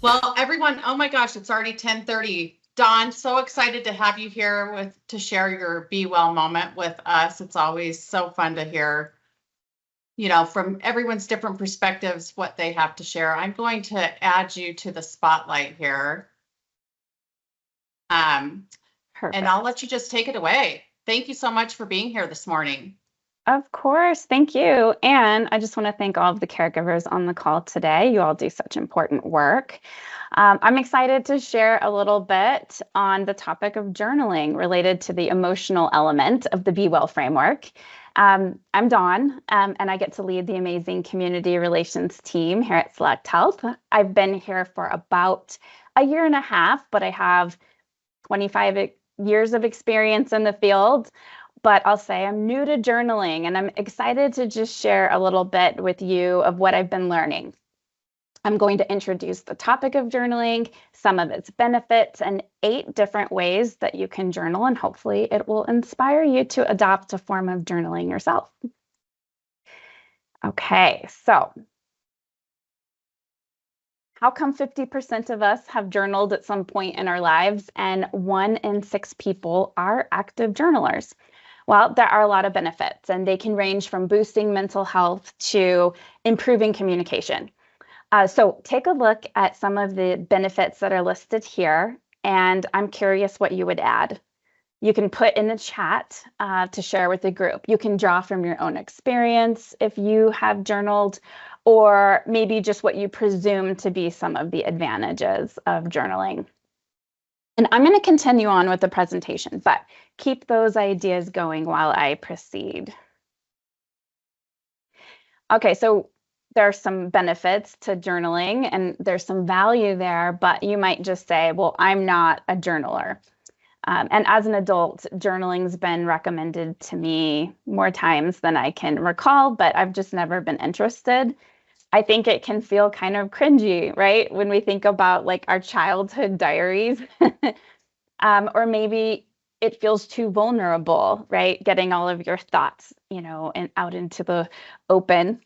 Well, everyone, oh my gosh, it's already 10:30. Dawn, so excited to have you here to share your Be Well moment with us. It's always so fun to hear, from everyone's different perspectives, what they have to share. I'm going to add you to the spotlight here. And I'll let you just take it away. Thank you so much for being here this morning. Of course. Thank you. And I just want to thank all of the caregivers on the call today. You all do such important work. I'm excited to share a little bit on the topic of journaling related to the emotional element of the Be Well framework. I'm Dawn, and I get to lead the amazing community relations team here at Select Health. I've been here for about a year and a half, but I have 25 years of experience in the field. But I'll say I'm new to journaling, and I'm excited to just share a little bit with you of what I've been learning. I'm going to introduce the topic of journaling, some of its benefits, and 8 different ways that you can journal, and hopefully it will inspire you to adopt a form of journaling yourself. Okay, so how come 50% of us have journaled at some point in our lives and 1 in 6 people are active journalers? Well, there are a lot of benefits, and they can range from boosting mental health to improving communication. So take a look at some of the benefits that are listed here, and I'm curious what you would add. You can put in the chat to share with the group. You can draw from your own experience if you have journaled, or maybe just what you presume to be some of the advantages of journaling. And I'm going to continue on with the presentation, but keep those ideas going while I proceed. Okay, so there are some benefits to journaling and there's some value there, but you might just say, well, I'm not a journaler. And as an adult, journaling's been recommended to me more times than I can recall, but I've just never been interested. I think it can feel kind of cringy, right? When we think about like our childhood diaries, or maybe it feels too vulnerable, right? Getting all of your thoughts, and out into the open.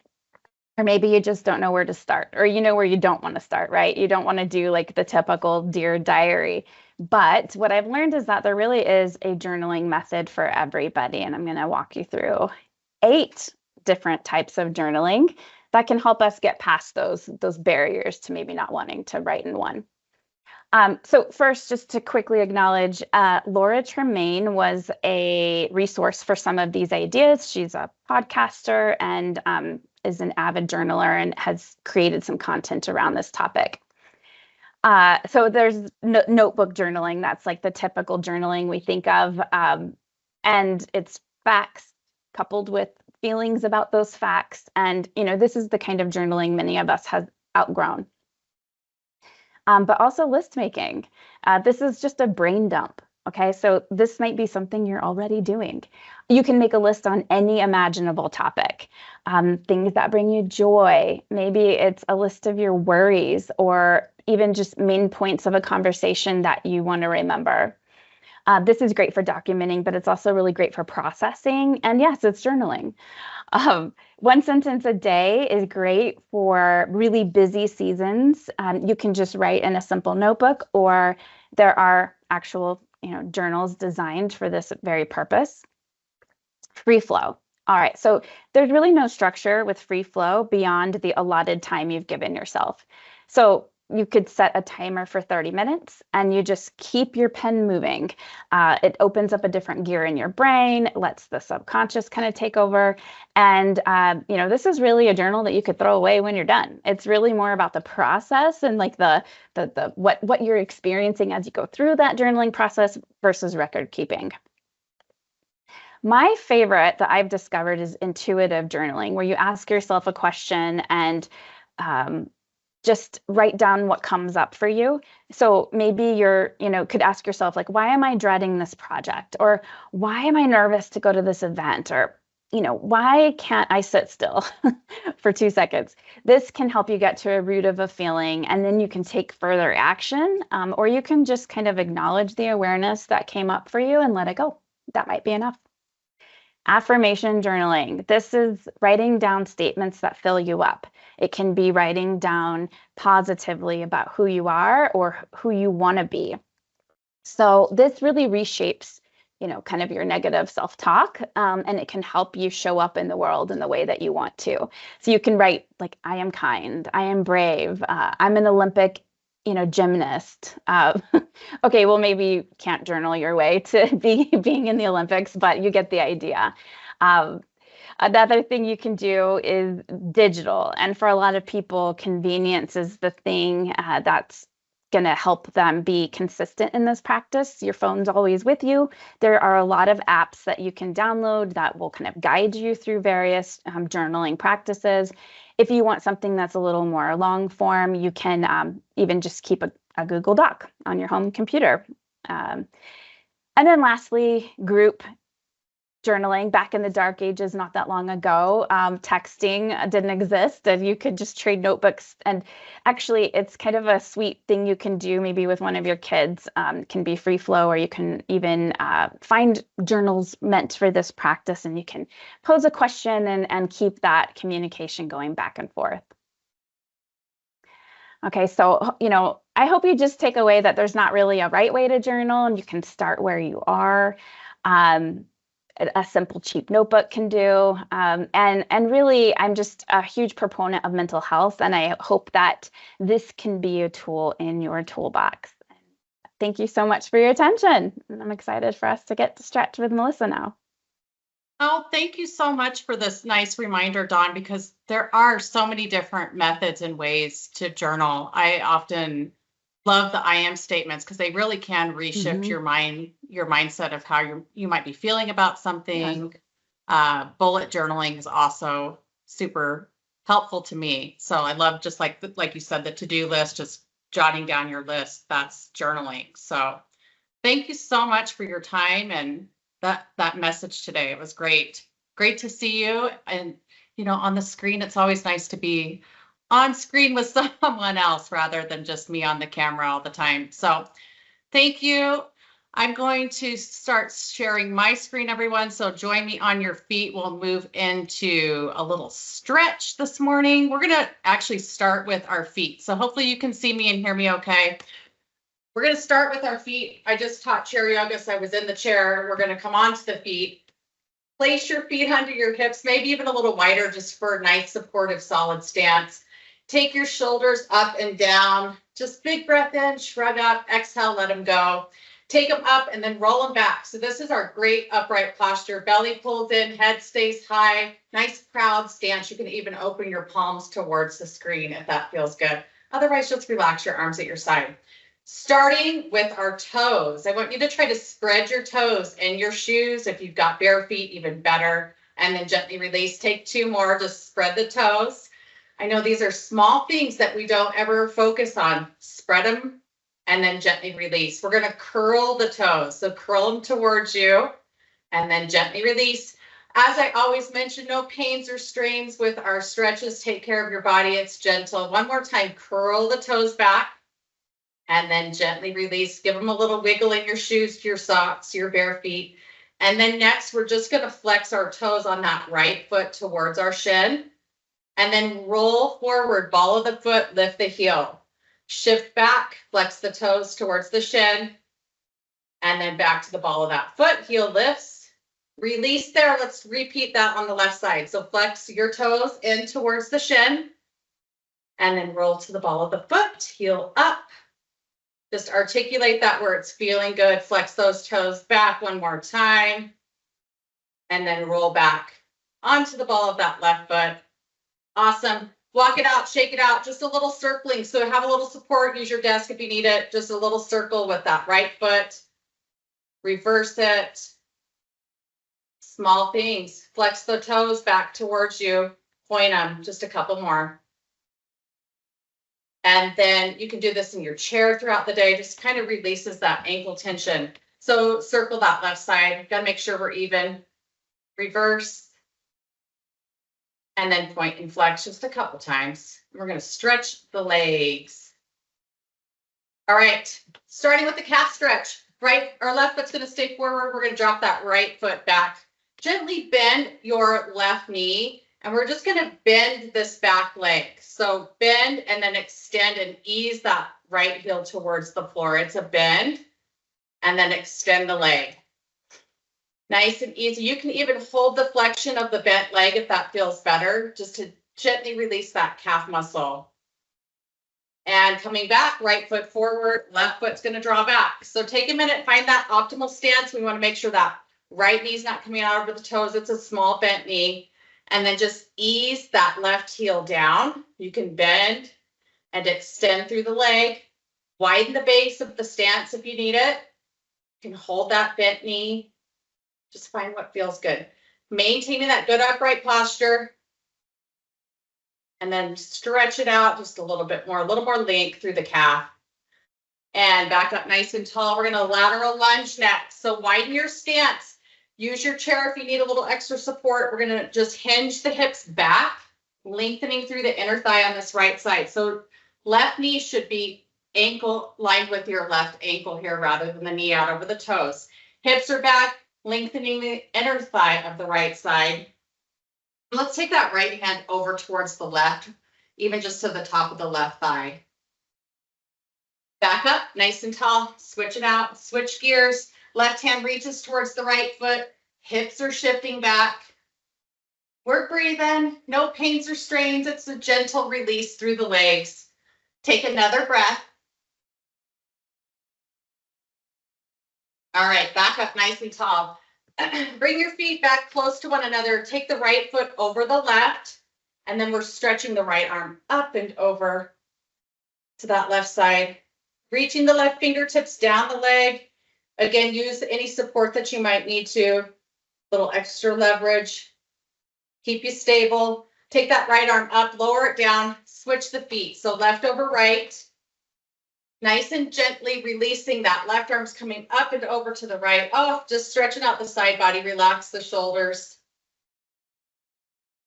Or maybe you just don't know where to start, or where you don't want to start, right? You don't want to do like the typical Dear Diary. But what I've learned is that there really is a journaling method for everybody. And I'm going to walk you through 8 different types of journaling that can help us get past those barriers to maybe not wanting to write in one. So first, just to quickly acknowledge, Laura Tremaine was a resource for some of these ideas. She's a podcaster and is an avid journaler and has created some content around this topic. So there's notebook journaling. That's like the typical journaling we think of. And it's facts coupled with feelings about those facts. And, this is the kind of journaling many of us have outgrown. But also list making. This is just a brain dump. Okay, so this might be something you're already doing. You can make a list on any imaginable topic, things that bring you joy. Maybe it's a list of your worries or even just main points of a conversation that you want to remember. This is great for documenting, but it's also really great for processing. And yes, it's journaling. 1 sentence a day is great for really busy seasons. You can just write in a simple notebook, or there are actual, journals designed for this very purpose. Free flow. All right, so there's really no structure with free flow beyond the allotted time you've given yourself. So you could set a timer for 30 minutes and you just keep your pen moving. It opens up a different gear in your brain, lets the subconscious kind of take over. And, this is really a journal that you could throw away when you're done. It's really more about the process and like what you're experiencing as you go through that journaling process versus record keeping. My favorite that I've discovered is intuitive journaling, where you ask yourself a question and just write down what comes up for you. So maybe you're, could ask yourself, like, why am I dreading this project? Or why am I nervous to go to this event? Or, why can't I sit still for 2 seconds? This can help you get to a root of a feeling, and then you can take further action, or you can just kind of acknowledge the awareness that came up for you and let it go. That might be enough. Affirmation journaling. This is writing down statements that fill you up. It can be writing down positively about who you are or who you want to be. So this really reshapes, kind of your negative self-talk, and it can help you show up in the world in the way that you want to. So you can write like, I am kind, I am brave, I'm an Olympic, gymnast. Okay, well, maybe you can't journal your way to being in the Olympics, but you get the idea. Um, Another thing you can do is digital. And for a lot of people, convenience is the thing that's going to help them be consistent in this practice. Your phone's always with you. There are a lot of apps that you can download that will kind of guide you through various journaling practices. If you want something that's a little more long form, you can even just keep a Google Doc on your home computer. And then lastly, group journaling. Back in the dark ages, not that long ago, texting didn't exist, and you could just trade notebooks. And actually, it's kind of a sweet thing you can do maybe with one of your kids. Can be free flow, or you can even find journals meant for this practice, and you can pose a question and keep that communication going back and forth. Okay, so, I hope you just take away that there's not really a right way to journal, and you can start where you are. A simple, cheap notebook can do. And really, I'm just a huge proponent of mental health, and I hope that this can be a tool in your toolbox. Thank you so much for your attention. I'm excited for us to get to stretch with Melissa now. Oh, thank you so much for this nice reminder, Dawn, because there are so many different methods and ways to journal. I often love the I am statements because they really can reshift your mindset of how you might be feeling about something. Bullet journaling is also super helpful to me. So I love, just like you said, the to-do list, just jotting down your list, that's journaling. So thank you so much for your time and that message today. It was great to see you. And on the screen, it's always nice to be on screen with someone else rather than just me on the camera all the time. So thank you. I'm going to start sharing my screen, everyone. So join me on your feet. We'll move into a little stretch this morning. We're going to actually start with our feet. So hopefully you can see me and hear me okay. We're going to start with our feet. I just taught chair yoga, so I was in the chair. We're going to come onto the feet. Place your feet under your hips, maybe even a little wider, just for a nice supportive solid stance. Take your shoulders up and down. Just big breath in, shrug up, exhale, let them go. Take them up and then roll them back. So this is our great upright posture. Belly pulls in, head stays high. Nice proud stance. You can even open your palms towards the screen if that feels good. Otherwise, just relax your arms at your side. Starting with our toes. I want you to try to spread your toes in your shoes. If you've got bare feet, even better. And then gently release. Take 2 more. Just spread the toes. I know these are small things that we don't ever focus on. Spread them and then gently release. We're going to curl the toes. So curl them towards you and then gently release. As I always mention, no pains or strains with our stretches. Take care of your body. It's gentle. One more time, curl the toes back and then gently release. Give them a little wiggle in your shoes, your socks, your bare feet. And then next, we're just going to flex our toes on that right foot towards our shin. And then roll forward, ball of the foot, lift the heel. Shift back, flex the toes towards the shin. And then back to the ball of that foot, heel lifts. Release there, let's repeat that on the left side. So flex your toes in towards the shin. And then roll to the ball of the foot, heel up. Just articulate that where it's feeling good. Flex those toes back one more time. And then roll back onto the ball of that left foot. Awesome. Walk it out, shake it out, just a little circling. So have a little support, use your desk if you need it. Just a little circle with that right foot. Reverse it. Small things. Flex the toes back towards you. Point them, just a couple more. And then you can do this in your chair throughout the day. Just kind of releases that ankle tension. So circle that left side. Got to make sure we're even. Reverse. And then point and flex just a couple times. We're going to stretch the legs. All right, starting with the calf stretch. Right, our left foot's going to stay forward. We're going to drop that right foot back. Gently bend your left knee, and we're just gonna bend this back leg. So bend and then extend and ease that right heel towards the floor. It's a bend and then extend the leg. Nice and easy. You can even hold the flexion of the bent leg if that feels better, just to gently release that calf muscle. And coming back, right foot forward, left foot's going to draw back. So take a minute, find that optimal stance. We want to make sure that right knee's not coming out over the toes. It's a small bent knee. And then just ease that left heel down. You can bend and extend through the leg. Widen the base of the stance if you need it. You can hold that bent knee. Just find what feels good. Maintaining that good upright posture. And then stretch it out just a little more length through the calf. And back up nice and tall. We're gonna lateral lunge next. So widen your stance. Use your chair if you need a little extra support. We're gonna just hinge the hips back, lengthening through the inner thigh on this right side. So left knee should be ankle lined with your left ankle here rather than the knee out over the toes. Hips are back, lengthening the inner thigh of the right side. Let's take that right hand over towards the left, even just to the top of the left thigh. Back up, nice and tall, switch it out, switch gears. Left hand reaches towards the right foot, hips are shifting back. We're breathing, no pains or strains. It's a gentle release through the legs. Take another breath. All right, back up nice and tall. Bring your feet back close to one another. Take the right foot over the left, and then we're stretching the right arm up and over to that left side. Reaching the left fingertips down the leg. Again, use any support that you might need to. Little extra leverage. Keep you stable. Take that right arm up, lower it down, switch the feet. So left over right. Nice and gently releasing that left arm's coming up and over to the right. Oh, just stretching out the side body, relax the shoulders.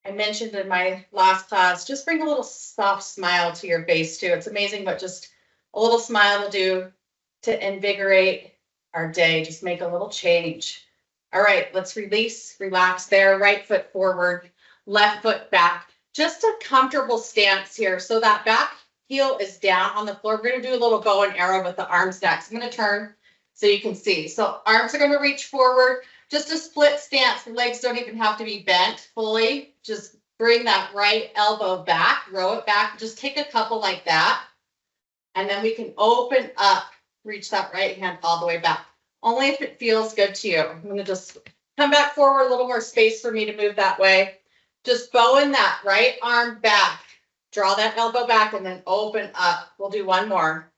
I mentioned in my last class, just bring a little soft smile to your face too. It's amazing what just a little smile will do to invigorate our day. Just make a little change. All right, let's release, relax there. Right foot forward, left foot back. Just a comfortable stance here. So that back heel is down on the floor. We're going to do a little bow and arrow with the arms next. I'm going to turn so you can see. So arms are going to reach forward. Just a split stance. The legs don't even have to be bent fully. Just bring that right elbow back, row it back. Just take a couple like that. And then we can open up, reach that right hand all the way back. Only if it feels good to you. I'm going to just come back forward, a little more space for me to move that way. Just bowing that right arm back. Draw that elbow back and then open up. We'll do one more.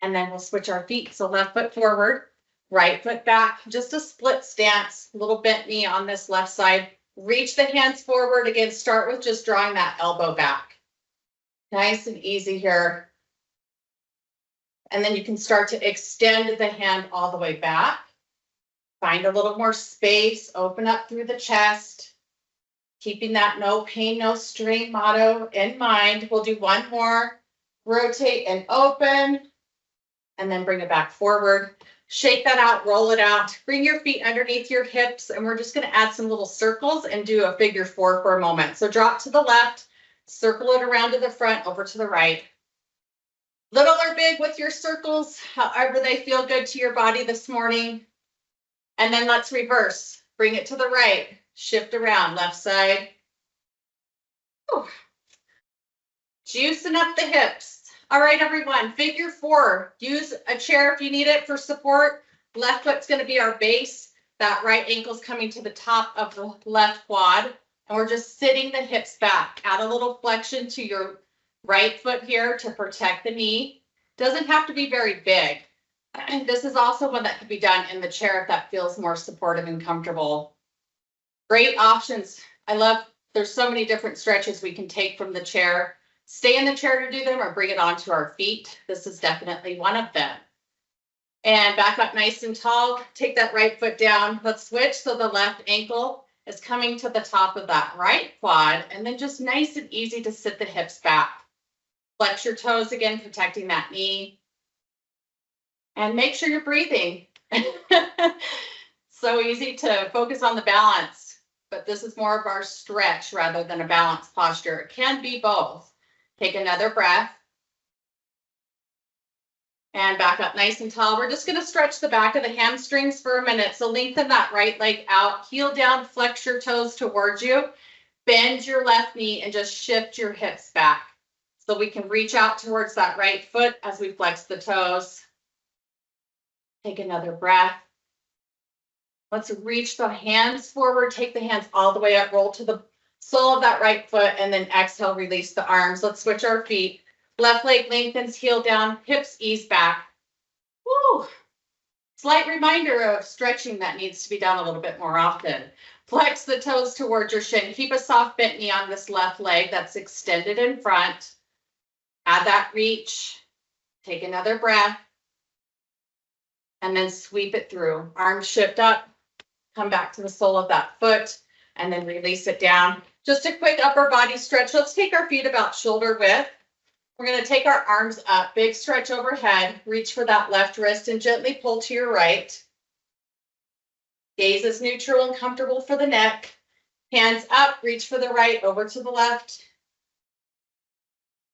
And then we'll switch our feet. So left foot forward, right foot back. Just a split stance, a little bent knee on this left side. Reach the hands forward. Again, start with just drawing that elbow back. Nice and easy here. And then you can start to extend the hand all the way back. Find a little more space, open up through the chest. Keeping that no pain, no strain motto in mind. We'll do one more. Rotate and open. And then bring it back forward. Shake that out, roll it out. Bring your feet underneath your hips. And we're just going to add some little circles and do a figure four for a moment. So drop to the left, circle it around to the front, over to the right. Little or big with your circles, however they feel good to your body this morning. And then let's reverse. Bring it to the right. Shift around, left side. Whew. Juicing up the hips. All right, everyone, figure four. Use a chair if you need it for support. Left foot's going to be our base. That right ankle's coming to the top of the left quad. And we're just sitting the hips back. Add a little flexion to your right foot here to protect the knee. Doesn't have to be very big. This is also one that can be done in the chair if that feels more supportive and comfortable. Great options. I love, there's so many different stretches we can take from the chair. Stay in the chair to do them or bring it onto our feet. This is definitely one of them. And back up nice and tall. Take that right foot down. Let's switch so the left ankle is coming to the top of that right quad. And then just nice and easy to sit the hips back. Flex your toes again, protecting that knee. And make sure you're breathing. So easy to focus on the balance, but this is more of our stretch rather than a balanced posture. It can be both. Take another breath. And back up nice and tall. We're just going to stretch the back of the hamstrings for a minute. So lengthen that right leg out, heel down, flex your toes towards you, bend your left knee, and just shift your hips back. So we can reach out towards that right foot as we flex the toes. Take another breath. Let's reach the hands forward, take the hands all the way up, roll to the sole of that right foot, and then exhale, release the arms. Let's switch our feet. Left leg lengthens, heel down, hips ease back. Woo! Slight reminder of stretching that needs to be done a little bit more often. Flex the toes towards your shin. Keep a soft bent knee on this left leg that's extended in front. Add that reach. Take another breath. And then sweep it through. Arms shift up. Come back to the sole of that foot and then release it down. Just a quick upper body stretch. Let's take our feet about shoulder width. We're going to take our arms up, big stretch overhead, reach for that left wrist and gently pull to your right. Gaze is neutral and comfortable for the neck. Hands up, reach for the right, over to the left.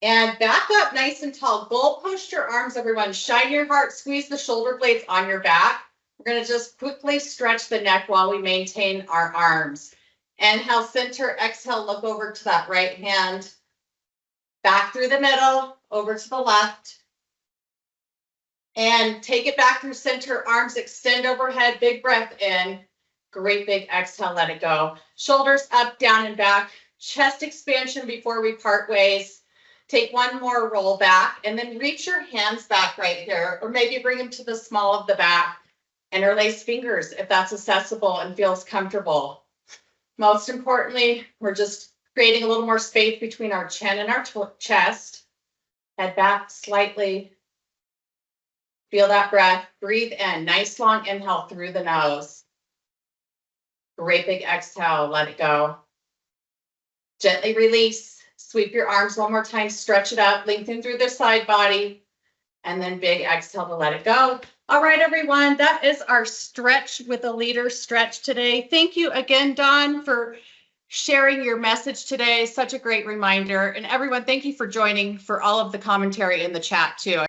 And back up nice and tall. Goal post your arms, everyone. Shine your heart, squeeze the shoulder blades on your back. We're going to just quickly stretch the neck while we maintain our arms. Inhale, center, exhale, look over to that right hand. Back through the middle, over to the left. And take it back through center, arms extend overhead, big breath in. Great big exhale, let it go. Shoulders up, down and back. Chest expansion before we part ways. Take one more roll back and then reach your hands back right here, or maybe bring them to the small of the back. Interlace fingers if that's accessible and feels comfortable. Most importantly, we're just creating a little more space between our chin and our chest. Head back slightly. Feel that breath. Breathe in. Nice long inhale through the nose. Great big exhale. Let it go. Gently release. Sweep your arms one more time. Stretch it up. Lengthen through the side body. And then big exhale to let it go. All right, everyone. That is our stretch with a leader stretch today. Thank you again, Dawn, for sharing your message today. Such a great reminder. And everyone, thank you for joining for all of the commentary in the chat too.